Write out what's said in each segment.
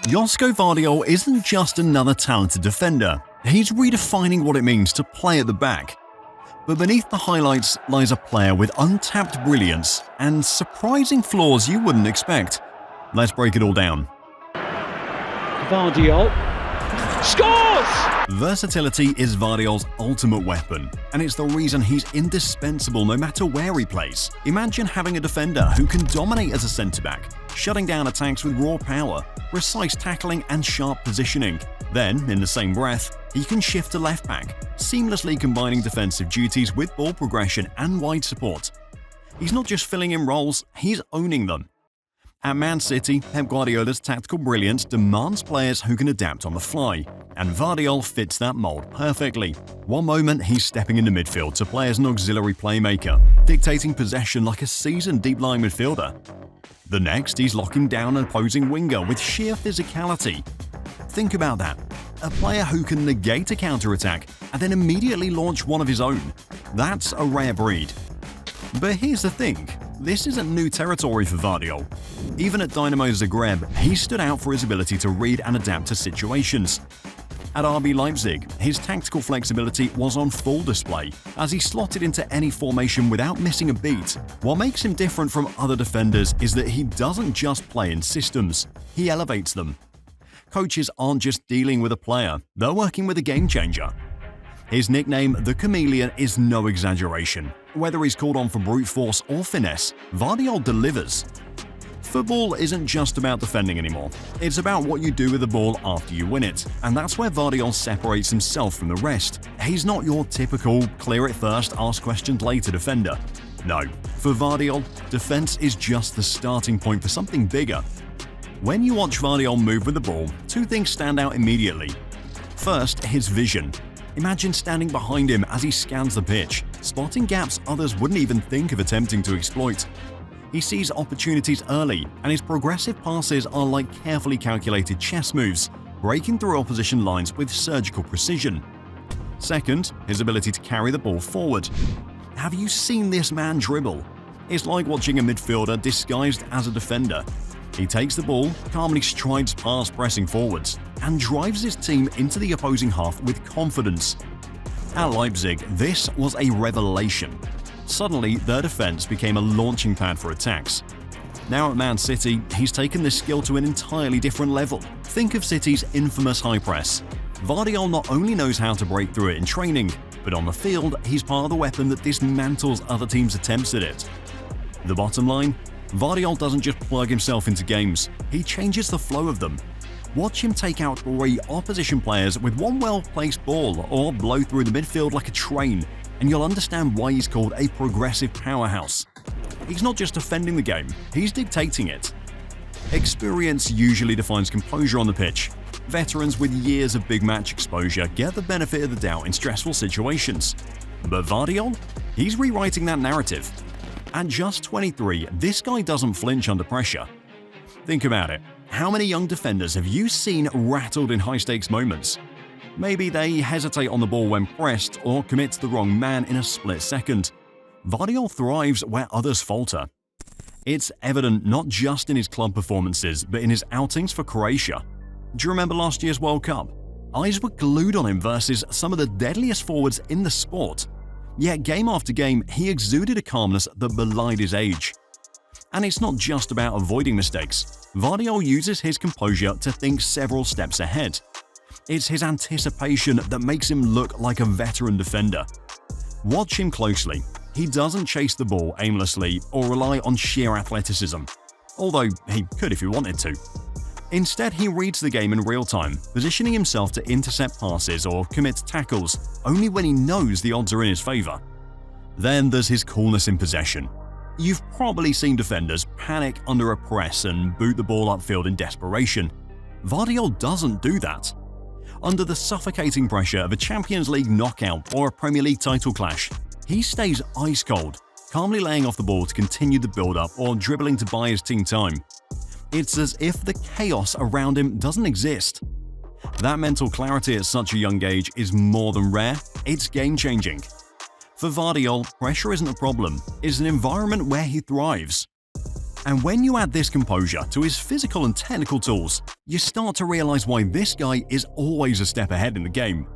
Joško Gvardiol isn't just another talented defender, he's redefining what it means to play at the back. But beneath the highlights lies a player with untapped brilliance and surprising flaws you wouldn't expect. Let's break it all down. Gvardiol scores! Versatility is Gvardiol's ultimate weapon, and it's the reason he's indispensable no matter where he plays. Imagine having a defender who can dominate as a centre-back, shutting down attacks with raw power, precise tackling and sharp positioning. Then, in the same breath, he can shift to left-back, seamlessly combining defensive duties with ball progression and wide support. He's not just filling in roles, he's owning them. At Man City, Pep Guardiola's tactical brilliance demands players who can adapt on the fly, and Gvardiol fits that mold perfectly. One moment he's stepping into midfield to play as an auxiliary playmaker, dictating possession like a seasoned deep-lying midfielder. The next, he's locking down an opposing winger with sheer physicality. Think about that. A player who can negate a counter-attack and then immediately launch one of his own. That's a rare breed. But here's the thing, this isn't new territory for Gvardiol. Even at Dynamo Zagreb, he stood out for his ability to read and adapt to situations. At RB Leipzig, his tactical flexibility was on full display as he slotted into any formation without missing a beat. What makes him different from other defenders is that he doesn't just play in systems, he elevates them. Coaches aren't just dealing with a player, they're working with a game changer. His nickname, the Chameleon, is no exaggeration. Whether he's called on for brute force or finesse, Gvardiol delivers. Football isn't just about defending anymore. It's about what you do with the ball after you win it, and that's where Gvardiol separates himself from the rest. He's not your typical clear it first, ask questions later defender. No, for Gvardiol, defense is just the starting point for something bigger. When you watch Gvardiol move with the ball, two things stand out immediately. First, his vision. Imagine standing behind him as he scans the pitch, spotting gaps others wouldn't even think of attempting to exploit. He sees opportunities early, and his progressive passes are like carefully calculated chess moves, breaking through opposition lines with surgical precision. Second, his ability to carry the ball forward. Have you seen this man dribble? It's like watching a midfielder disguised as a defender. He takes the ball, calmly strides past pressing forwards, and drives his team into the opposing half with confidence. At Leipzig, this was a revelation. Suddenly, their defense became a launching pad for attacks. Now at Man City, he's taken this skill to an entirely different level. Think of City's infamous high press. Gvardiol not only knows how to break through it in training, but on the field, he's part of the weapon that dismantles other teams' attempts at it. The bottom line? Gvardiol doesn't just plug himself into games, he changes the flow of them. Watch him take out 3 opposition players with one well-placed ball or blow through the midfield like a train, and you'll understand why he's called a Progressive Powerhouse. He's not just defending the game, he's dictating it. Experience usually defines composure on the pitch. Veterans with years of big match exposure get the benefit of the doubt in stressful situations. But Gvardiol? He's rewriting that narrative. At just 23, this guy doesn't flinch under pressure. Think about it. How many young defenders have you seen rattled in high-stakes moments? Maybe they hesitate on the ball when pressed or commit to the wrong man in a split second. Gvardiol thrives where others falter. It's evident not just in his club performances, but in his outings for Croatia. Do you remember last year's World Cup? Eyes were glued on him versus some of the deadliest forwards in the sport. Yet game after game, he exuded a calmness that belied his age. And it's not just about avoiding mistakes. Gvardiol uses his composure to think several steps ahead. It's his anticipation that makes him look like a veteran defender. Watch him closely. He doesn't chase the ball aimlessly or rely on sheer athleticism, although he could if he wanted to. Instead, he reads the game in real time, positioning himself to intercept passes or commit tackles only when he knows the odds are in his favor. Then there's his coolness in possession. You've probably seen defenders panic under a press and boot the ball upfield in desperation. Gvardiol doesn't do that. Under the suffocating pressure of a Champions League knockout or a Premier League title clash, he stays ice cold, calmly laying off the ball to continue the build-up or dribbling to buy his team time. It's as if the chaos around him doesn't exist. That mental clarity at such a young age is more than rare, it's game-changing. For Gvardiol, pressure isn't a problem, it's an environment where he thrives. And when you add this composure to his physical and technical tools, you start to realize why this guy is always a step ahead in the game.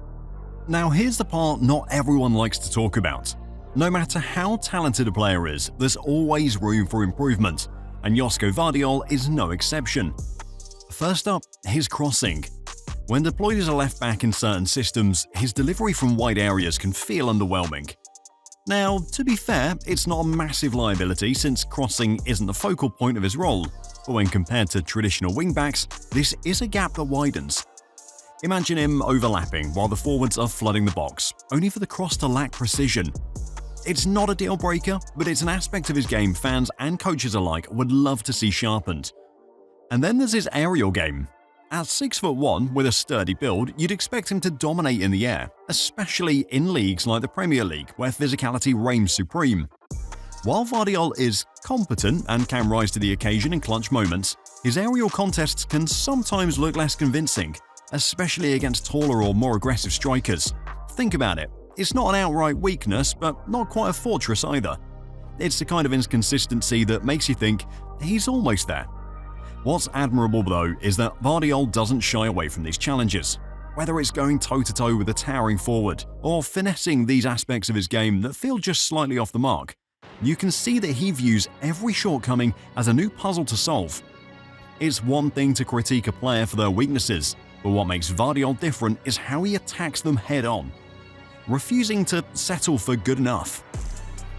Now here's the part not everyone likes to talk about. No matter how talented a player is, there's always room for improvement, and Joško Gvardiol is no exception. First up, his crossing. When deployed as a left back in certain systems, his delivery from wide areas can feel underwhelming. Now, to be fair, it's not a massive liability since crossing isn't the focal point of his role, but when compared to traditional wingbacks, this is a gap that widens. Imagine him overlapping while the forwards are flooding the box, only for the cross to lack precision. It's not a deal breaker, but it's an aspect of his game fans and coaches alike would love to see sharpened. And then there's his aerial game. At 6'1" with a sturdy build, you'd expect him to dominate in the air, especially in leagues like the Premier League where physicality reigns supreme. While Gvardiol is competent and can rise to the occasion in clutch moments, his aerial contests can sometimes look less convincing, especially against taller or more aggressive strikers. Think about it. It's not an outright weakness, but not quite a fortress either. It's the kind of inconsistency that makes you think he's almost there. What's admirable though is that Gvardiol doesn't shy away from these challenges. Whether it's going toe-to-toe with a towering forward or finessing these aspects of his game that feel just slightly off the mark, you can see that he views every shortcoming as a new puzzle to solve. It's one thing to critique a player for their weaknesses, but what makes Gvardiol different is how he attacks them head-on, refusing to settle for good enough.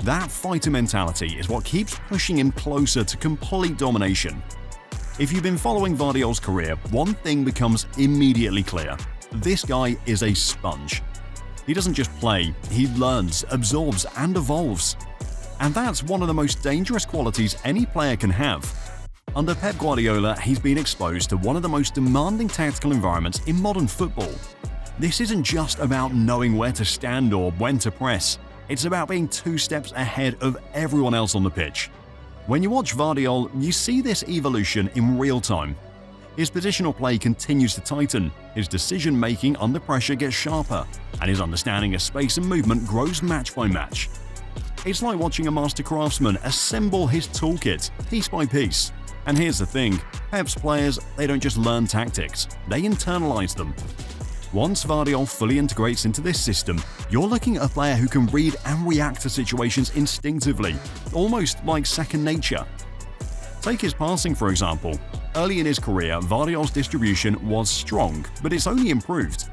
That fighter mentality is what keeps pushing him closer to complete domination. If you've been following Gvardiol's career, one thing becomes immediately clear. This guy is a sponge. He doesn't just play, he learns, absorbs, and evolves. And that's one of the most dangerous qualities any player can have. Under Pep Guardiola, he's been exposed to one of the most demanding tactical environments in modern football. This isn't just about knowing where to stand or when to press. It's about being 2 steps ahead of everyone else on the pitch. When you watch Gvardiol, you see this evolution in real time. His positional play continues to tighten, his decision-making under pressure gets sharper, and his understanding of space and movement grows match by match. It's like watching a master craftsman assemble his toolkit piece by piece. And here's the thing, Pep's players, they don't just learn tactics, they internalize them. Once Gvardiol fully integrates into this system, you're looking at a player who can read and react to situations instinctively, almost like second nature. Take his passing for example. Early in his career, Gvardiol's distribution was strong, but it's only improved.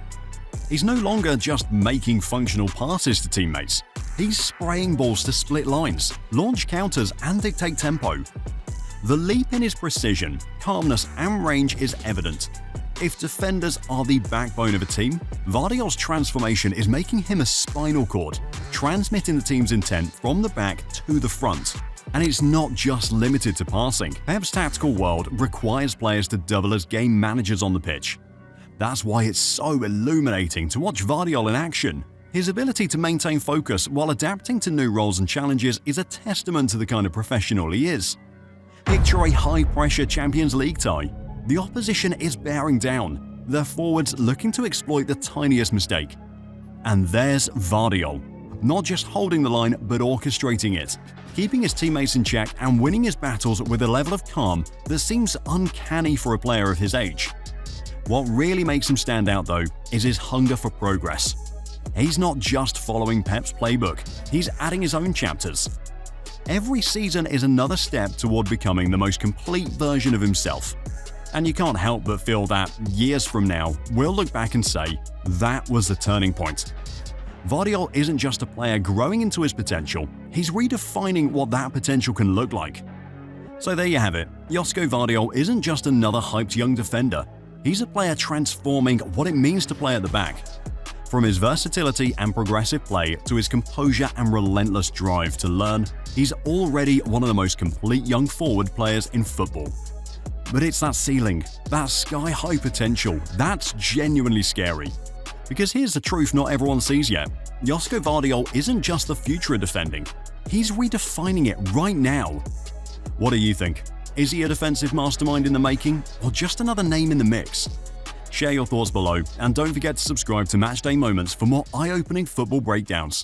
He's no longer just making functional passes to teammates. He's spraying balls to split lines, launch counters, and dictate tempo. The leap in his precision, calmness, and range is evident. If defenders are the backbone of a team, Gvardiol's transformation is making him a spinal cord, transmitting the team's intent from the back to the front. And it's not just limited to passing. Pep's tactical world requires players to double as game managers on the pitch. That's why it's so illuminating to watch Gvardiol in action. His ability to maintain focus while adapting to new roles and challenges is a testament to the kind of professional he is. Picture a high-pressure Champions League tie. The opposition is bearing down, their forwards looking to exploit the tiniest mistake. And there's Gvardiol, not just holding the line but orchestrating it, keeping his teammates in check and winning his battles with a level of calm that seems uncanny for a player of his age. What really makes him stand out though is his hunger for progress. He's not just following Pep's playbook, he's adding his own chapters. Every season is another step toward becoming the most complete version of himself. And you can't help but feel that, years from now, we'll look back and say, that was the turning point. Gvardiol isn't just a player growing into his potential, he's redefining what that potential can look like. So there you have it, Joško Gvardiol isn't just another hyped young defender, he's a player transforming what it means to play at the back. From his versatility and progressive play to his composure and relentless drive to learn, he's already one of the most complete young forward players in football. But it's that ceiling, that sky-high potential, that's genuinely scary. Because here's the truth not everyone sees yet. Joško Gvardiol isn't just the future of defending, he's redefining it right now. What do you think? Is he a defensive mastermind in the making, or just another name in the mix? Share your thoughts below, and don't forget to subscribe to Matchday Moments for more eye-opening football breakdowns.